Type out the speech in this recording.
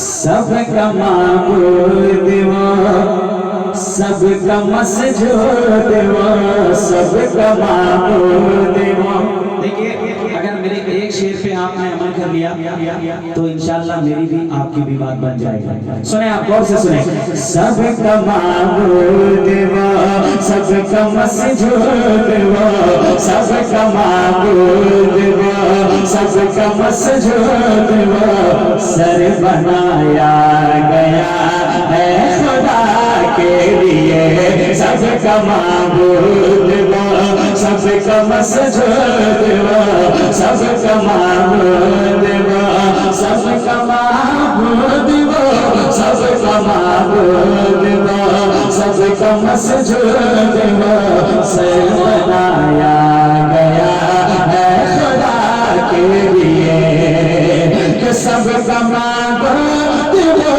सबका माबूद वो, सबका मसजूद वो, सबका माबूद वो। देखिए, अगर मेरे एक शेर पे आपने अमल कर लिया तो इंशाअल्लाह मेरी भी आपकी भी बात बन जाएगी। सुने, आप गौर से सुने। सबका माबूद वो, सबका मसजूद वो, सबका माबूद वो, सबका मसजूद वो, सर बनाया गया है खुदा के लिए। सबका माबूद वो, सबका मसजूद वो, सबका माबूद वो, सबका माबूद वो, सबका माबूद वो, सबका मसजूद वो, सर बनाया गया है खुदा के लिए। सबका माबूद वो